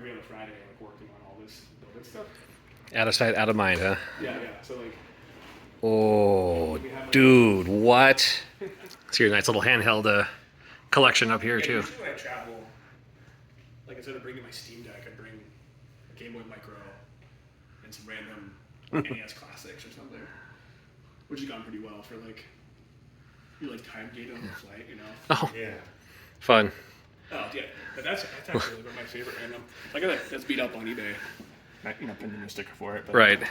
every other Friday, like working on all this building stuff. Out of sight, out of mind, huh? Yeah. So like. Oh, dude, what? It's your nice little handheld collection up here too. Usually when I travel, like instead of bringing my Steam Deck, I bring a Game Boy Micro and some random NES classics or something, which has gone pretty well for like you like time gate on the flight, you know. Oh, Yeah. fun. Oh yeah, but that's actually one of my favorite random. Like that's beat up on eBay. I pinned in a sticker for it. But, Right.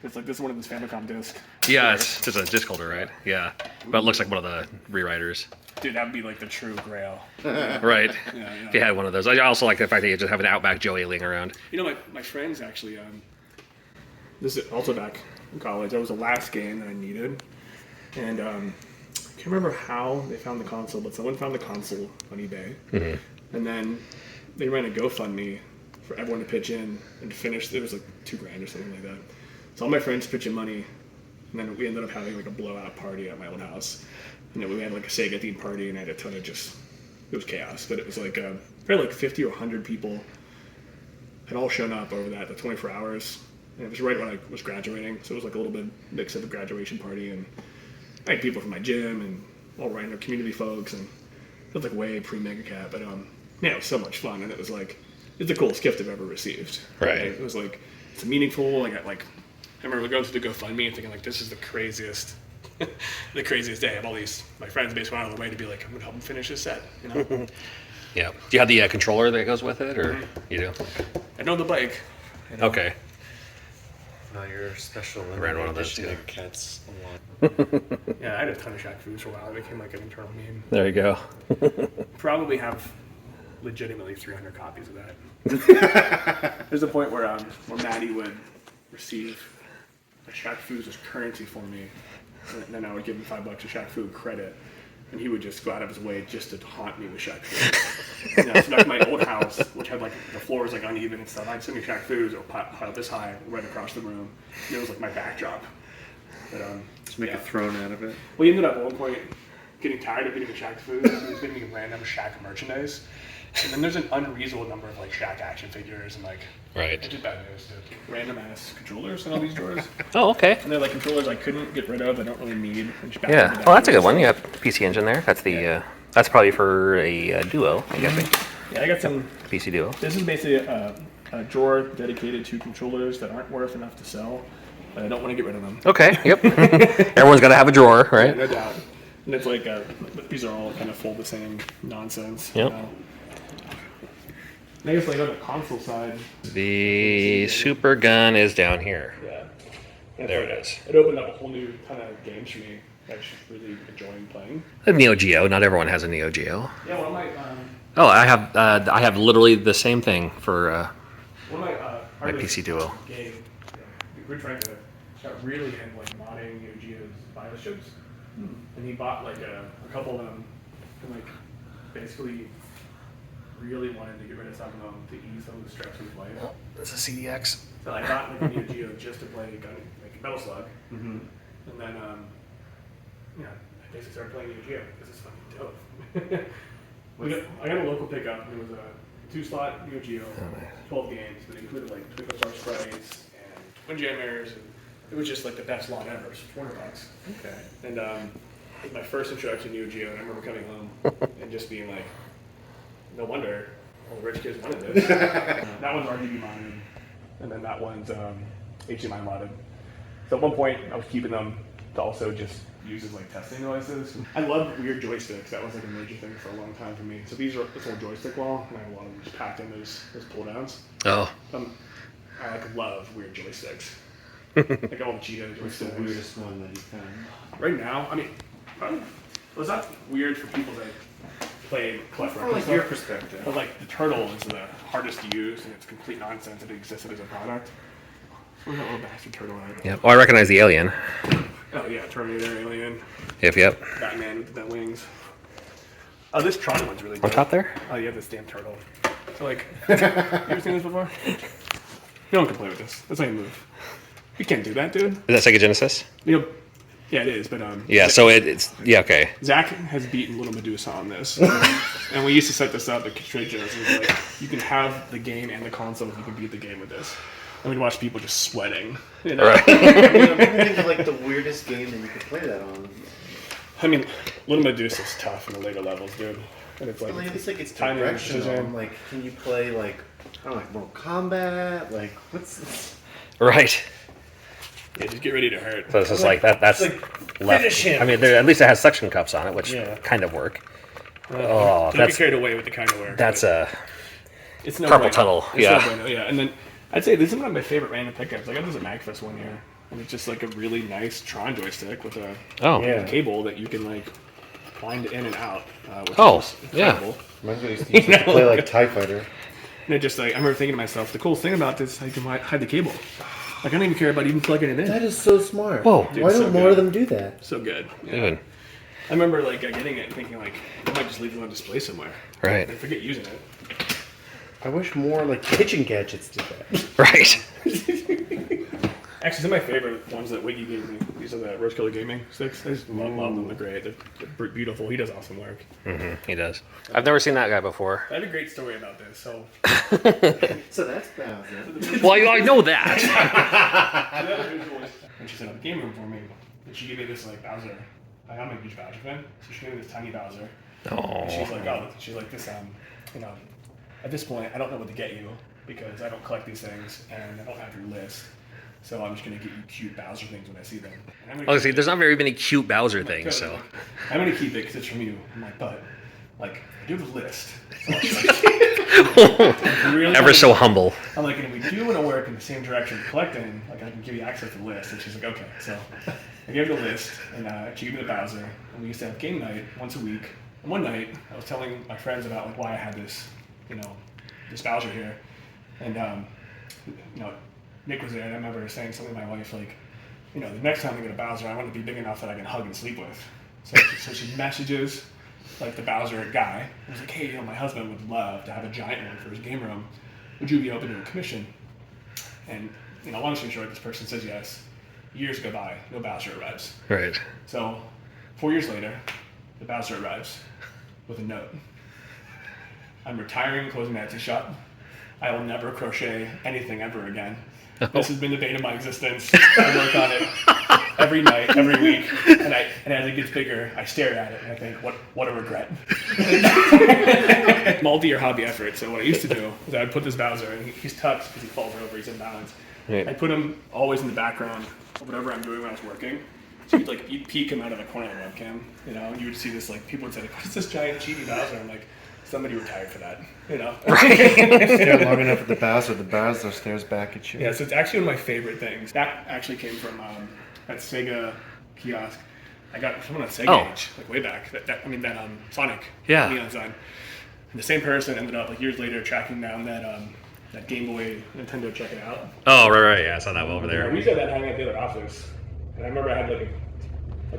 It's like this is one of this Famicom disc. Yeah, it's just a disc holder, right? Yeah, but it looks like one of the rewriters. Dude, that would be like the true grail. Right. Yeah. If you had one of those. I also like the fact that you just have an Outback Joey laying around. You know, my friends actually. This is also back in college. That was the last game that I needed, and I can't remember how they found the console, but someone found the console on eBay, and then they ran a GoFundMe for everyone to pitch in and finish. It was like $2,000 or something like that. So all my friends pitched in money, and then we ended up having like a blowout party at my old house. And then we had like a Sega themed party, and I had a ton of it was chaos. But it was like probably like 50 or 100 people had all shown up over the 24 hours. And it was right when I was graduating, so it was like a little bit mix of a graduation party. And I had people from my gym and all random community folks, and it was like way pre-MegaCat. But yeah, it was so much fun, and it was like it's the coolest gift I've ever received. Right. It was like it's meaningful. I remember going through the GoFundMe and thinking like, this is the craziest day. I have all my friends basically out of the way to be like, I'm gonna help them finish this set. You know? Yeah. Do you have the controller that goes with it, or you do? I know the bike. Okay. Your special ran one of those edition too. Cats a lot. Yeah, I had a ton of Shaq foods for a while. It became like an internal meme. There you go. Probably have legitimately 300 copies of that. There's a point where Maddie would receive a Shaq Foods as currency for me, and then I would give him $5 of Shaq Food credit, and he would just go out of his way just to haunt me with Shaq Food. So back in my old house, which had like the floors like uneven and stuff, I'd send me Shaq Foods or piled this high right across the room. And it was like my backdrop. But Just make a throne out of it. we ended up at one point getting tired of getting Shaq Foods. He was getting me random Shaq merchandise. And then there's an unreasonable number of like Shaq action figures and like Right. which is bad news, dude. Random ass controllers in all these drawers. Oh, okay. And they're like controllers I couldn't get rid of, I don't really need. Yeah. Well, that's a good one. You have PC Engine there. That's the. That's probably for a Duo, I'm guessing. Yeah, I got some. PC Duo. This is basically a drawer dedicated to controllers that aren't worth enough to sell, but I don't want to get rid of them. Okay. Yep. Everyone's got to have a drawer, Yeah, right? no doubt. And it's like these are all kind of full of the same nonsense. Yep. You know? And I guess like on the console side. The Super Gun is down here. Yeah. And There it's it like, is. It opened up a whole new kind of games for me. I'm just really enjoying playing. A Neo Geo. Not everyone has a Neo Geo. Yeah, one of my Oh, I have literally the same thing for one of my my PC Duo. game. We were trying to start really into like modding Neo Geo's BIOS chips, and he bought like a couple of them, and like basically really wanted to get rid of some of them to ease some of the stress of his life. This is CDX. So I bought like a Neo Geo just to play like Metal Slug, and then I basically started playing Neo Geo because it's fucking dope. I got a local pickup. It was a 2-slot Neo Geo, 12 games, but it included like Twinkle Star Sprites and Windjammers, and it was just like the best lot ever. It was $400. Okay. And it was my first introduction to Neo Geo, and I remember coming home and just being like, no wonder all the rich kids wanted this. That one's RGB modded, and then that one's HDMI modded. So at one point, I was keeping them to also just use as like testing devices. I love weird joysticks. That was like a major thing for a long time for me. So these are this whole joystick wall, and I have a lot of them just packed in those pull downs. Oh. I like love weird joysticks. Like all the Cheeto What's the joysticks. weirdest one that you found? Right now, I mean, was that weird for people that play collect From records? like your perspective. But like the turtle is the hardest to use, and it's complete nonsense that it existed as a product. Where's that little bastard turtle at? Yep. Oh, I recognize the alien. Oh yeah, Terminator, Alien, Yep. Batman with the wings. Oh, this Tron one's really On good. top there? Oh, you have this damn turtle. So like, you ever seen this before? No one can play with this. That's how you move. You can't do that, dude. Is that Sega Genesis? You know, yeah, it is, but Yeah. So it's yeah. Okay. Zach has beaten Little Medusa on this. And we used to set this up at trade shows. It was like, you can have the game and the console if you can beat the game with this. And we'd watch people just sweating. You know? Right. I'm trying to think of like the weirdest game that you could play that on. I mean, Little Medusa is tough in the later levels, dude. And it's like, It's timing, directional. precision. Like, can you play like I don't know, like Mortal Kombat? Like, what's this? Right. Yeah, just get ready to hurt. So it's just like that. That's like, left. finish him. I mean, at least it has suction cups on it, which Yeah. kind of work. Don't that's- get carried away with the kind of work. That's but a it's no carpal bueno. tunnel. It's Yeah. no bueno, yeah. And then I'd say this is one of my favorite random pickups. I got this at MagFest one year. And it's just like a really nice Tron joystick with a Yeah. cable that you can like wind in and out. Which Oh, is yeah. incredible. Reminds me of used to play like TIE Fighter. And it just like, I remember thinking to myself, the coolest thing about this is I can hide the cable. Like, I don't even care about even plugging it in. That is so smart. Whoa. Dude, Why so don't more good. of them do that? So good. Yeah. Dude. I remember like getting it and thinking like, I might just leave it on display somewhere. Right. And I forget using it. I wish more like kitchen gadgets did that. Right. Actually, some of my favorite ones that Wiggy gave me, these are the Rose Killer Gaming sticks. I just love them. They're great. They're beautiful. He does awesome work. He does. I've never seen that guy before. I had a great story about this. So, So that's Bowser. Well, I know that. when she set up a game room for me, and she gave me this like Bowser. I'm a huge Bowser fan, so she gave me this tiny Bowser. And she's like, this, you know, at this point, I don't know what to get you because I don't collect these things and I don't have your list. So I'm just gonna get you cute Bowser things when I see them. And I'm gonna Honestly, keep there's it. not very many cute Bowser I'm like, things, "Good." so. I'm gonna keep it because it's from you. I'm like, but like, I do have a list. So really Ever so humble. I'm like, and if we do want to work in the same direction of collecting, like I can give you access to the list. And she's like, okay. So I gave her the list, and she gave me the Bowser, and we used to have game night once a week. And one night, I was telling my friends about like why I had this, this Bowser here, and Nick was there, and I remember saying something to my wife like, the next time I get a Bowser, I want it to be big enough that I can hug and sleep with. So she messages like the Bowser guy. I was like, hey, my husband would love to have a giant one for his game room. Would you be open to a commission? And long story short, this person says yes. Years go by, no Bowser arrives. Right. So 4 years later, the Bowser arrives with a note. I'm retiring, closing the Etsy shop. I will never crochet anything ever again. This has been the bane of my existence. I work on it every night, every week, and as it gets bigger, I stare at it and I think, what a regret. Multi-year hobby effort. So what I used to do is I would put this Bowser, and he's tucked because he falls over, he's in balance. Right. I put him always in the background of whatever I'm doing when I was working. So you'd peek him out of the corner of the webcam, and you would see this, like, people would say, like, what is this giant chibi Bowser? I'm like, somebody retired for that, Stare long enough at the Bowser stares back at you. Yeah, so it's actually one of my favorite things. That actually came from that Sega kiosk. I got someone on Sega Age, like way back. That Sonic neon sign. And the same person ended up like years later tracking down that Game Boy Nintendo Check It Out. Oh, right. Yeah, I saw that one over there. We used to have that hanging at the other office, and I remember I had like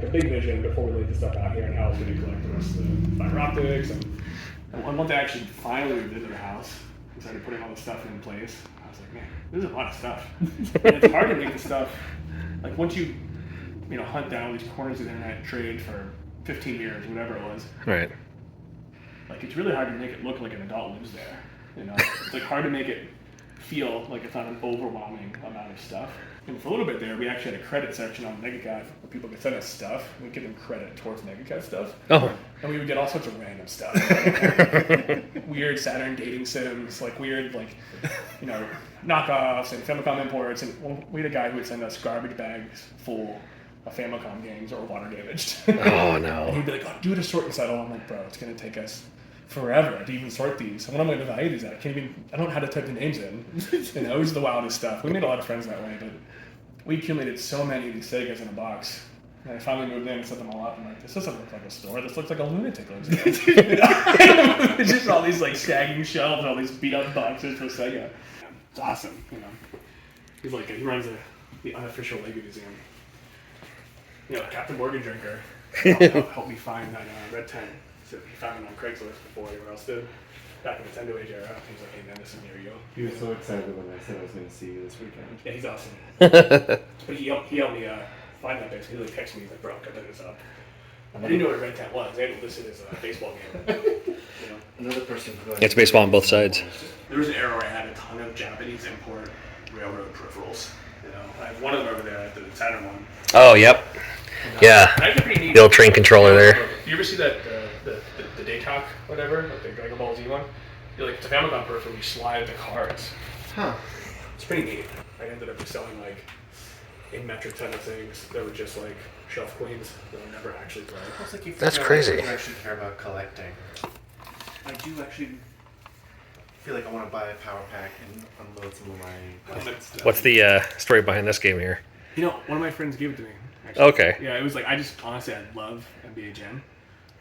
a big vision before we laid this stuff out here and how I was going to collect the rest of the fiber optics. And one day I actually finally moved into the house and started putting all the stuff in place. I was like, man, this is a lot of stuff. And it's hard to make the stuff, like once you hunt down these corners of the internet, trade for 15 years, whatever it was. Right. Like it's really hard to make it look like an adult lives there. It's like hard to make it feel like it's not an overwhelming amount of stuff. And for a little bit there, we actually had a credit section on MegaCat where people could send us stuff. We'd give them credit towards MegaCat stuff. Oh. And we would get all sorts of random stuff. Weird Saturn dating sims, like weird, knockoffs and Famicom imports. And we had a guy who would send us garbage bags full of Famicom games or water damaged. Oh, no. And he'd be like, oh, do it a sort and settle. I'm like, bro, it's going to take us forever to even sort these. And what am I going to value these at? I don't know how to type the names in. It was the wildest stuff. We made a lot of friends that way, but we accumulated so many of these Segas in a box. And I finally moved in and set them all up. I'm like, this doesn't look like a store. This looks like a lunatic lives here. It's just all these sagging shelves, all these beat up boxes for Sega. It's awesome. He runs the unofficial Lego museum. Captain Morgan Drinker helped me find that red tent. So he found it on Craigslist before anyone else did. Back in the Nintendo Age era. He was like, hey man, this is near you. He was so excited when I said I was going to see you this weekend. Yeah, he's awesome. But he helped me find that base. He texted me, he's like, bro, I gotta pick this up. I didn't know what a red tent was. They had it listed as a baseball game. You know, Another person who It's baseball on both sides. there was an era where I had a ton of Japanese import railroad peripherals. You know, I have one of them over there at the Saturn one. Oh, yep. Yeah. That's pretty neat. The old train controller there. You ever see that the Daytalk, whatever, like the Dragon Ball Z one? You're like, it's a Famicom peripheral. You slide the cards. Huh. It's pretty neat. I ended up selling like a metric ton of things that were just like shelf queens that I never actually played. It's like you That's figure out crazy. what you actually care about collecting. I do actually feel like I want to buy a power pack and unload some of my. What's the story behind this game here? You know, one of my friends gave it to me. Actually. Okay. Yeah, it was like I just honestly I love NBA Jam,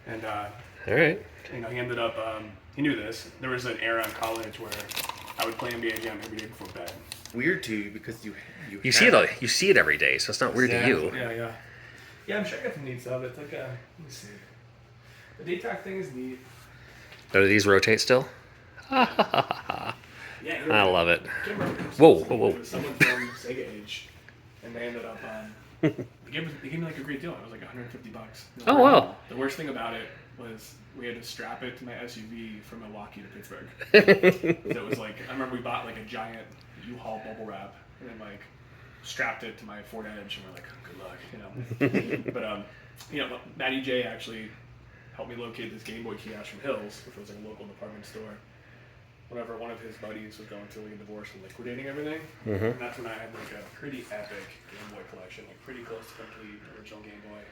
and All right. you know he ended up he knew this. There was an era in college where I would play NBA Jam every day before bed. Weird to you because you You see it every day, so it's not weird to you. Yeah. Yeah, I'm sure I got some neat stuff. It's like let me see. The Daytalk thing is neat. Do these rotate still? Yeah, I love it. I can't remember. Whoa. It was someone from Sega Age, and they ended up they gave me like a great deal. It was like $150. Oh, wow. The worst thing about it was we had to strap it to my SUV from Milwaukee to Pittsburgh. So it was like I remember we bought like a giant U-Haul bubble wrap and then like strapped it to my Ford Edge and we're like, good luck, you know. But you know, Matty J actually helped me locate this Game Boy kiosk from Hills, which was like a local department store. Whenever one of his buddies was going through like a divorce and liquidating everything, and that's when I had like a pretty epic Game Boy collection, like pretty close to complete original Game Boy.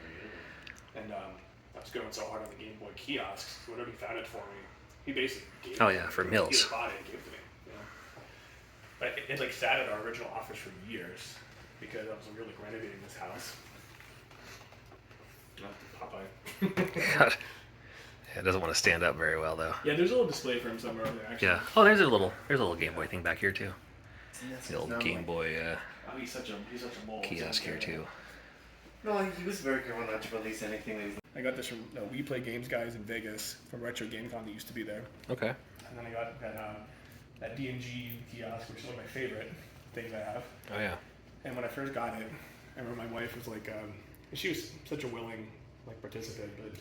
And I was going so hard on the Game Boy kiosks, so whenever he found it for me, he basically gave Oh, it yeah, to me. from He Hills. either bought it and gave it to me. You know? But it like sat at our original office for years because I was really renovating this house. Popeye. God. Yeah, it doesn't want to stand up very well though. Yeah, there's a little display for him somewhere over there. Actually. Yeah. Oh, there's a little Game Boy thing back here too. The old No, Game Boy Oh, he's such a mole. kiosk here too. No, he was very careful not to release anything that he's. I got this from We Play Games guys in Vegas from Retro GameCon that used to be there. Okay. And then I got that D&G kiosk, which is one of my favorite things I have. Oh yeah. And when I first got it, I remember my wife was like, she was such a willing like participant, but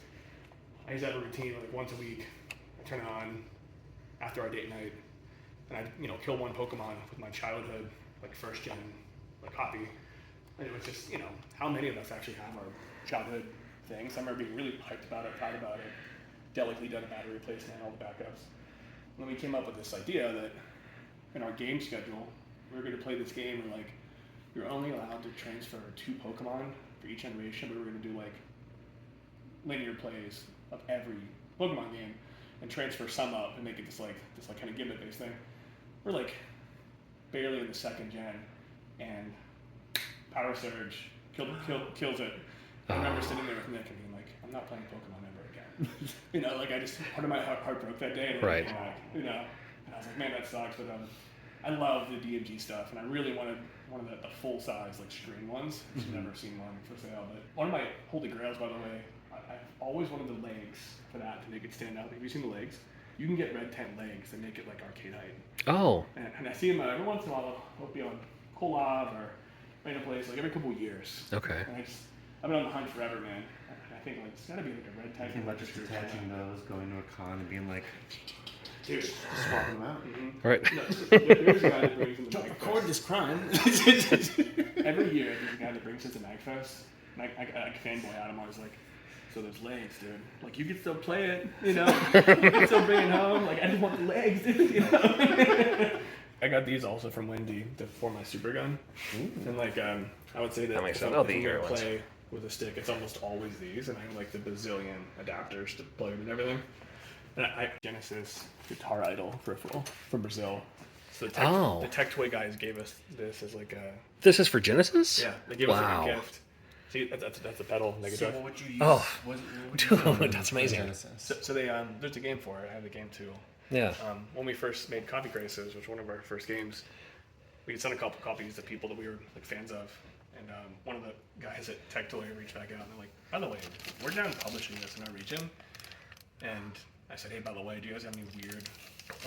I used to have a routine like once a week. I turn it on after our date night, and I'd kill one Pokemon with my childhood like first gen like copy. And it was just how many of us actually have our childhood things. I remember being really hyped about it, proud about it, delicately done a battery replacement, all the backups. And then we came up with this idea that in our game schedule, we were going to play this game and like you're only allowed to transfer 2 Pokemon for each generation, but we're going to do like linear plays of every Pokemon game and transfer some up and make it this kind of gimmick based thing. We're like barely in the 2nd gen and Power Surge kills it. I remember sitting there with Nick and being like, I'm not playing Pokemon ever again. Like I just part of my heart broke that day. And Right. And I was like, man, that sucks. But I love the DMG stuff, and I really wanted one of the full size like screen ones. I've never seen one for sale, but one of my holy grails, by the way, I've always wanted the legs for that to make it stand out. Have you seen the legs? You can get red tent legs that make it like arcade height. Oh. And I see them every once in a while. They'll be on Kolov or right in a place like every couple of years. Okay. And I've been on the hunt forever, man. I think like it's gotta be like a red tent. Thinking about just detaching those, going to a con and being like, dude, just swapping them out. Right. No, there's a guy that brings in the Don't Mag record Fest. this crime. Every year, there's a guy that brings us to Magfest. And I fanboy out. I'm always like, so there's legs, dude. Like, you can still play it, You can still bring it home. Like, I just want the legs, dude, I got these also from Wendy for my super gun. And, like, I would say that makes if sense. I'm Oh, the gonna ear ones. play with a stick, it's almost always these. And I have, like, the bazillion adapters to plug them and everything. And I Genesis Guitar Idol peripheral from Brazil. So the Tech Toy guys gave us this as like a... This is for Genesis? Yeah, they gave us like Wow. a gift. See, that's a pedal So negative. what would you use? Oh. What Dude, that's amazing. Genesis? So they there's a game for it. I have the game too. Yeah. When we first made Coffee Crisis, which was one of our first games, we sent a couple copies to people that we were like fans of, and one of the guys at Tech Toy reached back out and they're like, by the way, we're down publishing this in our region, and I said, hey, by the way, do you guys have any weird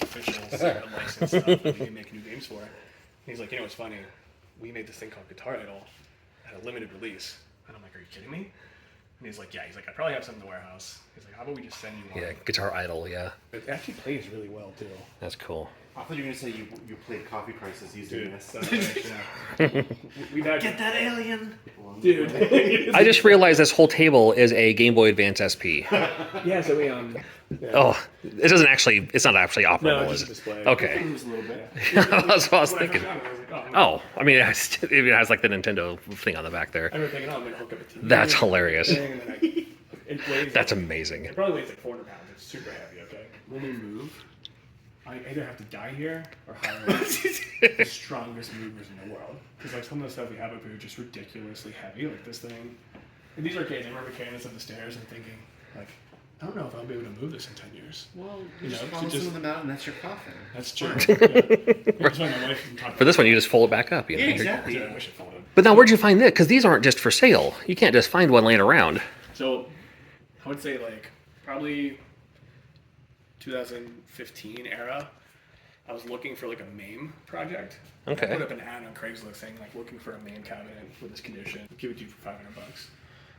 official licensed stuff that we can make new games for? And he's like, it's funny, we made this thing called Guitar Idol at a limited release, and I'm like, are you kidding me? And he's like, yeah. He's like, I probably have some in the warehouse. He's like, how about we just send you one? Yeah, Guitar Idol, yeah. It actually plays really well too. That's cool. I thought you were gonna say you played coffee prices using Dude, this. we've had Get that alien, dude. I just realized this whole table is a Game Boy Advance SP. Yeah, so we yeah. Oh, it's not actually No, operable, it's is just it? a display. Okay. It was a little bit. That's what I was When I thinking. first got it, I was like, Oh, I mean, it has like the Nintendo thing on the back there. I remember thinking, I'm gonna hook up a TV. That's hilarious. And then it weighs. That's amazing. It probably weighs like 400 pounds. It's super heavy. Okay. When we move, I either have to die here or hire the strongest movers in the world. Because like some of the stuff we have up here is just ridiculously heavy, like this thing. And these arcades, I remember carrying this up the stairs and thinking, like, I don't know if I'll be able to move this in 10 years. Well, You just know, follow to just- some of them out, and that's your coffin. That's true. Yeah. That's why my wife can talk For this one, you just fold it back up. You know? Yeah, exactly. I wish it folded. But now, where'd you find this? Because these aren't just for sale. You can't just find one laying around. So, I would say like probably 2015 era. I was looking for like a MAME project. Okay. I put up an ad on Craigslist saying like looking for a MAME cabinet with this condition. I'll give it to you for $500.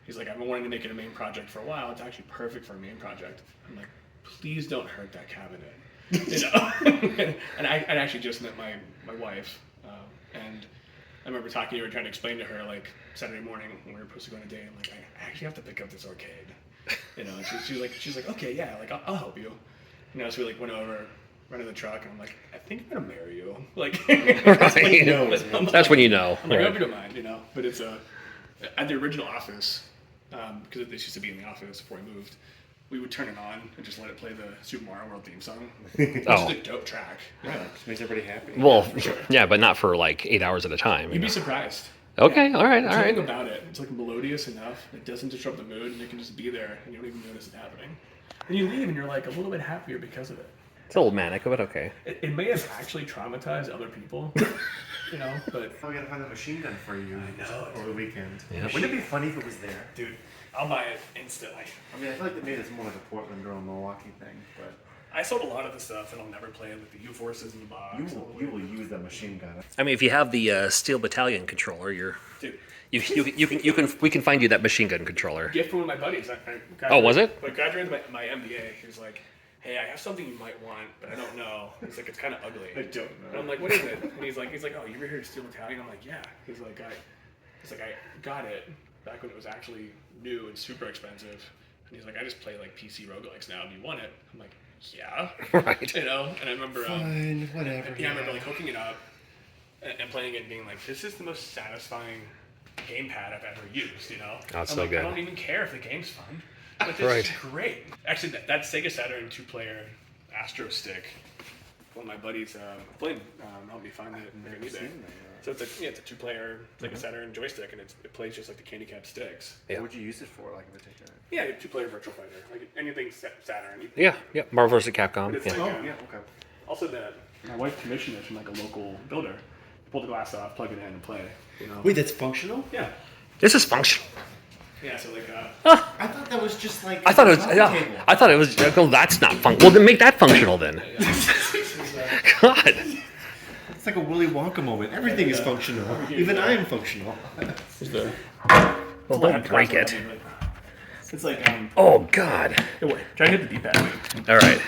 He's like, I've been wanting to make it a MAME project for a while. It's actually perfect for a MAME project. I'm like, please don't hurt that cabinet. You know. And I actually just met my wife, and I remember talking to her, trying to explain to her like Saturday morning when we were supposed to go on a date. I'm like, I actually have to pick up this arcade. You know, and she's like, okay, yeah, like I'll help you. You know, so we like went over, rented the truck, and I'm like, I think I'm gonna marry you. Like, Right. That's when you know. I'm like, I Right. hope you don't mind, you know. But it's at the original office, because this used to be in the office before I moved. We would turn it on and just let it play the Super Mario World theme song. Which Oh. is a dope track. Yeah, just makes everybody happy. Well, sure. yeah, but not for like 8 hours at a time. You'd be surprised. Okay, all right, There's all right. something about it. It's like melodious enough. It doesn't disrupt the mood, and it can just be there, and you don't even notice it happening. And you leave, and you're like a little bit happier because of it. It's a little manic, but okay. It may have actually traumatized other people, you know, but I gotta find a machine gun for you. I know. Over the weekend. Yeah. Wouldn't it be funny if it was there? dude, I'll buy it instantly. I mean, I feel like they made it more like a Portland or a Milwaukee thing, but I sold a lot of the stuff, and I'll never play it with the U-Forces in the box. you will use that machine gun. I mean, if you have the Steel Battalion controller, Dude, we can find you that machine gun controller. gift from one of my buddies. Oh, was it? When I graduated my MBA, he was like, hey, I have something you might want, but I don't know. He's like, it's kind of ugly. I don't And know. I'm like, what is it? And he's like, oh, you ever heard of Steel Battalion? I'm like, yeah. He's like, I got it back when it was actually new and super expensive. And he's like, I just play like PC roguelikes now. Do you want it? I'm like, yeah. Right. You know. And I remember, Fine, whatever. yeah, I remember like hooking it up and playing it and being like, this is the most satisfying gamepad I've ever used. You know. Oh, it's I'm so like, good. I don't even care if the game's fun. But this Right. is great. Actually, that Sega Saturn 2-player Astro Stick, one of my buddies, Flynn, helped me find it and bring it eBay. So it's a 2-player Sega Saturn joystick, and it plays just like the candy cap sticks. Yeah. What would you use it for, like in particular? Yeah, a 2-player Virtual Fighter, like anything Saturn. Yeah, Marvel vs. Capcom. It's Yeah. like, Oh, yeah, okay. Also, my wife commissioned it from like a local builder. Pull the glass off, plug it in, and play. You know? Wait, that's functional? Yeah. This is functional. Yeah. So like. I thought that was just like. I thought it was. a Yeah, table. I thought it was. Well, that's not fun. Well, then make that functional then. God. It's like a Willy Wonka moment. Everything is functional. Even I am functional. Well, don't break it. It's like Oh God. Hey, wait, try to hit the D-pad. All right.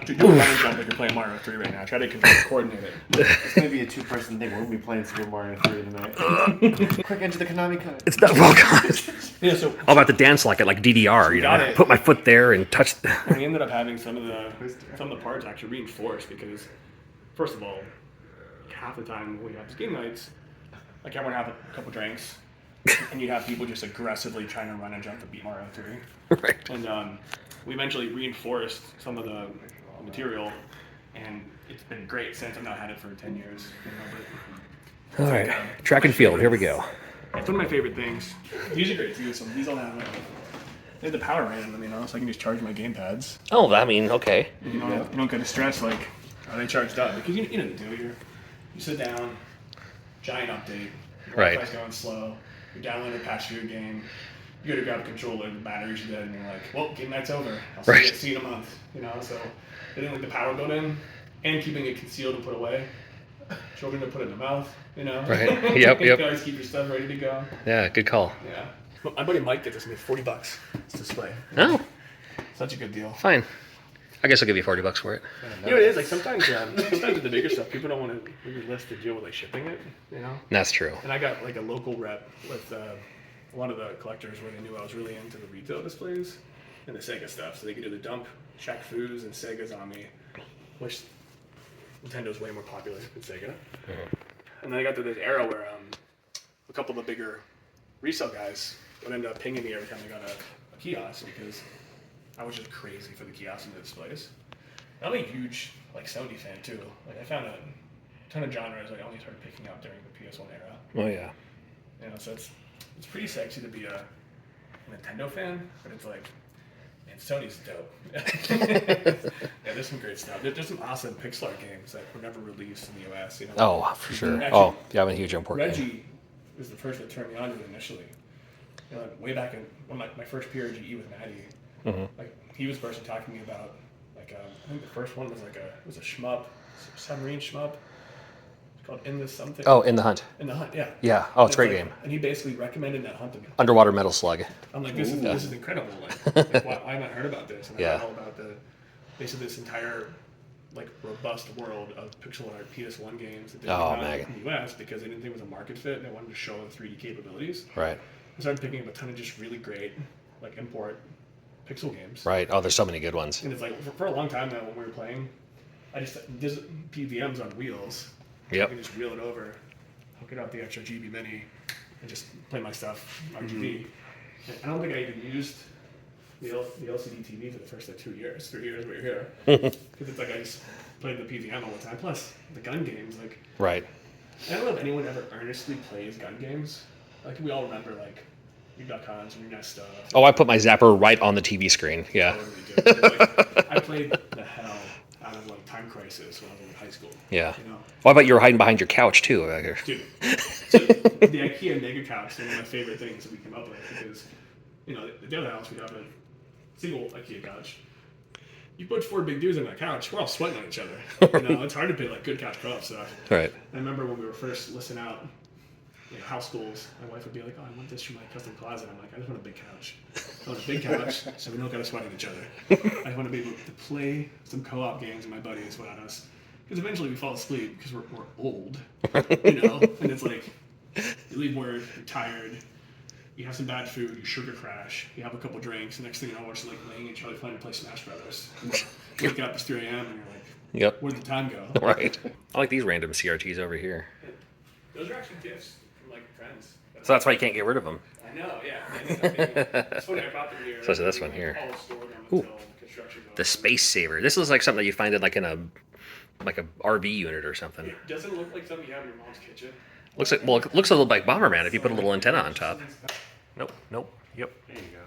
Do a running jump like you're playing Mario 3 right now. Try to coordinate it. It's gonna be a two-person thing. We're gonna be playing Super Mario 3 tonight. Quick, enter the Konami code. It's not. Well, God. Yeah. So I'm about to dance like DDR. You Got know, it. put my foot there and touch. we ended up having some of the parts actually reinforced because, first of all, half the time when we have these game nights, like everyone have a couple drinks, and you'd have people just aggressively trying to run and jump to beat Mario 3. Right. And we eventually reinforced some of the material, and it's been great since. I've now had it for 10 years. You know, but All right. Track and field. Here we go. it's one of my favorite things. These are great too. So these all have they have the power right in them, you know, so I can just charge my game pads. Oh, I mean, okay. You don't get to stress like, are they charged up? Because you know the deal. You sit down, giant update. Your Right. Wi-Fi's going slow. You're downloading a patch to your game. You go to grab a controller, the batteries are dead, and you're like, well, game night's over. I'll Right. see you in a month. You know, so getting like the power built in and keeping it concealed and put away. Children to put it in the mouth. You know. Right. Yep, You yep. can always keep your stuff ready to go. Yeah, good call. Yeah. My buddy Mike did this to me, $40. It's display. Oh, Such a good deal. fine. I guess I'll give you $40 for it. You know, it is like sometimes with the bigger stuff, people don't want to maybe list the deal with like shipping it. You know. That's true. And I got like a local rep with a lot of the collectors where they knew I was really into the retail displays and the Sega stuff, so they could do the dump Shaq Fu's and Segas on me, which Nintendo's way more popular than Sega. And then I got to this era where a couple of the bigger resale guys would end up pinging me every time I got a kiosk because I was just crazy for the kiosks and the displays. And I'm a huge like Sony fan too. Like I found a ton of genres I only started picking up during the PS1 era. Oh yeah. You know, so it's pretty sexy to be a Nintendo fan, but it's like, man, Sony's dope. Yeah, there's some great stuff. There's some awesome pixel art games that were never released in the US. You know. Oh, for sure. Actually, Yeah, I'm a huge import fan. Reggie was the first that turned me on to it initially. You know, like, way back in when my first PRGE with Maddie, like he was the person talking to me about like I think the first one was like a shmup, submarine shmup. It's called In the Something. Oh, In the Hunt. In the Hunt, yeah. Yeah. Oh, it's a great like, game. And he basically recommended that hunt to me. Underwater Metal Slug. I'm like, this is incredible. Like why haven't I heard about this? And I Yeah. heard all about basically this entire like robust world of pixel art PS1 games that didn't come out in the US because they didn't think it was a market fit and they wanted to show the 3D capabilities. Right. I started picking up a ton of just really great like import pixel games. Right. Oh, there's so many good ones. And it's like for a long time now when we were playing, there's PVMs on wheels. Yep. I can just reel it over, hook it up the extra GB Mini, and just play my stuff RGB. And I don't think I even used the LCD TV for the first like 3 years we were here. Because it's like I just played the PVM all the time. Plus the gun games, like Right. I don't know if anyone ever earnestly plays gun games. Like we all remember like your Duck Hunts and your Nest stuff. Oh, I put my zapper right on the TV screen. Yeah. I played the hell out of like Time Crisis when I was in high school. Yeah. You know? Oh, I bet you were hiding behind your couch too. Dude, so the IKEA Mega Couch is one of my favorite things that we came up with because, you know, at the other house we have a single IKEA couch. You put 4 big dudes on that couch, we're all sweating on each other. You know, it's hard to pay like good couch co-op stuff. Right. I remember when we were first listing out house schools, my wife would be like, "Oh, I want this for my custom closet." I'm like, "I just want a big couch. I want a big couch so we don't gotta sweat at each other. I want to be able to play some co-op games with my buddies without us." Because eventually we fall asleep because we're old, you know? And it's like, you leave work, you're tired, you have some bad food, you sugar crash, you have a couple drinks, the next thing you know, we're just like laying in Charlie playing to play Smash Brothers. You wake up, it's 3 a.m. and you're like, Yep. where'd the time go? Right. I like these random CRTs over here. Those are actually gifts from like friends. So that's why you can't get rid of them. I know, yeah. It's funny, I bought them here. Especially this one here. All stored on until construction goes. The Space Saver. This looks like something that you find in like a RV unit or something. It doesn't look like something you have in your mom's kitchen. Looks like it looks a little like Bomberman if you put a little antenna on top. Nope. Yep. There you go.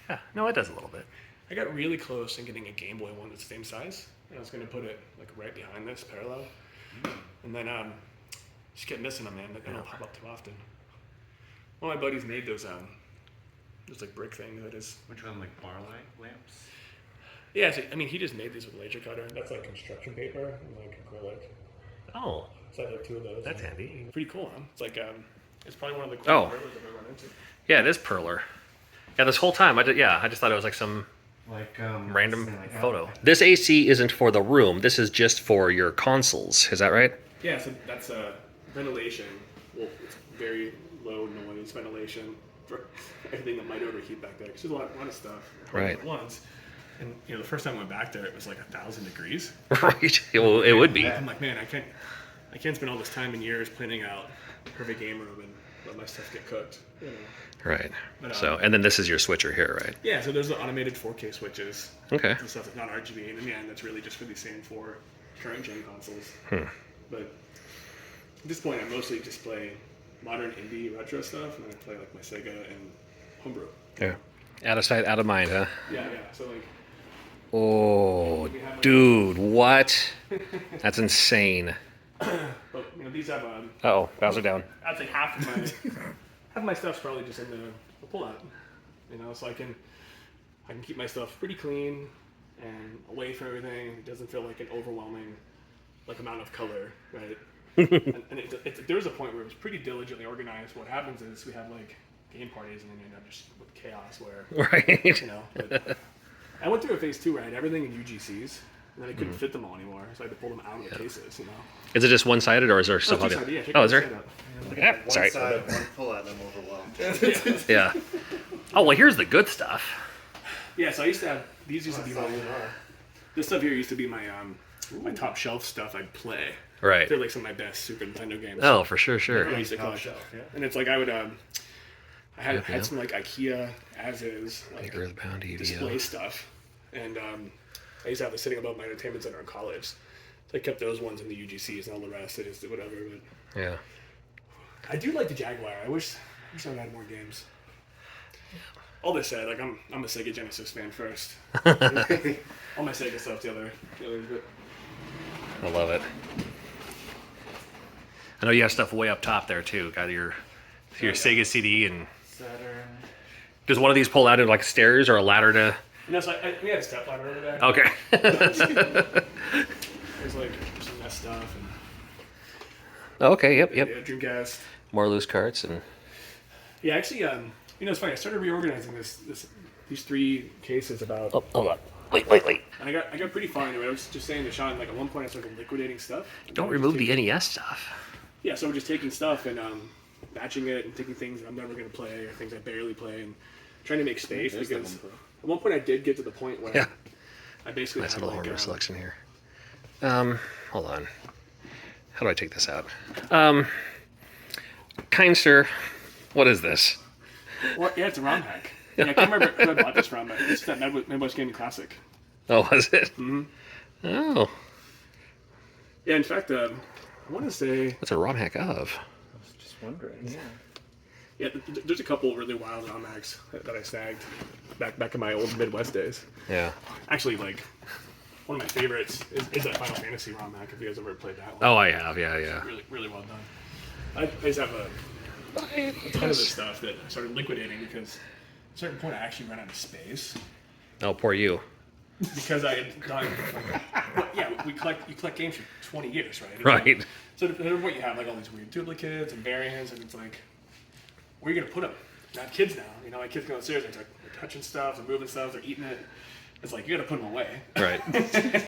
Yeah. No, it does a little bit. I got really close in getting a Game Boy one that's the same size. And I was going to put it like right behind this, parallel. And then just kept missing them, man. They don't pop up too often. One of my buddies made those like brick things. That is. Which one, like bar light lamps? Yeah, so, I mean, he just made these with a laser cutter. That's like construction paper and like acrylic. Oh. So I have like 2 of those. That's handy. Pretty cool, huh? It's like it's probably one of the coolest perlers I've ever run into. Yeah, it is perler. Yeah, this whole time I just thought it was like some Like random like, photo. This AC isn't for the room. This is just for your consoles. Is that right? Yeah, so that's ventilation. Well, it's very low noise ventilation for everything that might overheat back there. Because there's a lot of stuff Right. at once. And you know, the first time I went back there, it was like 1,000 degrees. Right. It would be. I'm like, man, I can't spend all this time and years planning out a perfect game room and let my stuff get cooked. You know? Right. But, So, and then this is your switcher here, right? Yeah, so there's the automated 4K switches. Okay. And stuff that's not RGB. And in the end, that's really just for these same 4 current gen consoles. But at this point, I mostly just play modern indie retro stuff, and then I play like my Sega and homebrew. Yeah. Out of sight, out of mind, huh? Yeah. So like, Oh, dude, what? That's insane. but you know, these have Uh-oh, Bowser down. I'd say half of my stuff's probably just in the pullout. You know, so I can keep my stuff pretty clean and away from everything. It doesn't feel like an overwhelming like amount of color, right? and there was a point where it was pretty diligently organized. What happens is we have like game parties, and then you end up just with chaos where, Right. you know. But I went through a phase 2 where I had everything in UGCs, and then I couldn't fit them all anymore, so I had to pull them out of the cases, you know. Is it just one-sided, or is there stuff on two-sided, it? yeah, check Oh, the is there? side out. Yeah, One sorry. side, one pull out, and I'm overwhelmed. Yeah. Oh, well, here's the good stuff. Yeah, so I used to have, these used to be my, this stuff here used to be my my top shelf stuff I'd play. Right. They're like some of my best Super Nintendo games. Oh, for sure, sure. I used to Top collect. shelf, yeah. And it's like I would, I had, Yep, had yep. some like IKEA as-is, like Earthbound display EVO. stuff. And I used to have this sitting above my entertainment center in college. So I kept those ones in the UGCs, and all the rest I just did whatever. But Yeah. I do like the Jaguar. I wish I would had more games. All this said, like I'm a Sega Genesis fan first. All my Sega stuff's the other bit. I love it. I know you have stuff way up top there too. Got your Sega CD, and Saturn. does one of these pull out into like stairs or a ladder to? You know, so we had a step ladder over there. Okay. There's like some NES stuff and Okay. Yep. yeah, Yep. Dreamcast. More loose carts and. Yeah, actually, you know, it's funny. I started reorganizing these 3 cases about. Oh, hold on. Wait. And I got pretty far into it. I was just saying to Sean, like at one point I started liquidating stuff. Don't remove the NES stuff. Yeah, so we're just taking stuff and batching it and taking things that I'm never going to play or things I barely play and trying to make space There's because the at one point I did get to the point where Yeah. I basically Nice had little like hardware selection here. Hold on. How do I take this out? Kind sir, what is this? Well, yeah, it's a ROM hack. Yeah, I can't remember who I bought this from, but it's that Midwest Gaming Classic. Oh, was it? Mm-hmm. Oh, Yeah, in fact, I want to say, what's a ROM hack of? I was just wondering. yeah, there's a couple really wild ROM hacks that I snagged back in my old Midwest days. Yeah. Actually, like, one of my favorites is that Final Fantasy ROM hack, if you guys ever played that one. Oh, I have. Yeah. Really, really well done. I just have a ton of this stuff that I started liquidating because at a certain point I actually ran out of space. Oh, poor you. Because I had done, well, yeah, you collect games for 20 years, right? It's Right. Like, so at what you have, like all these weird duplicates and variants, and it's like, where are you gonna put them? I have kids now, you know. My kids go upstairs, they're touching stuff, they're moving stuff, they're eating it. It's like you gotta put them away. Right.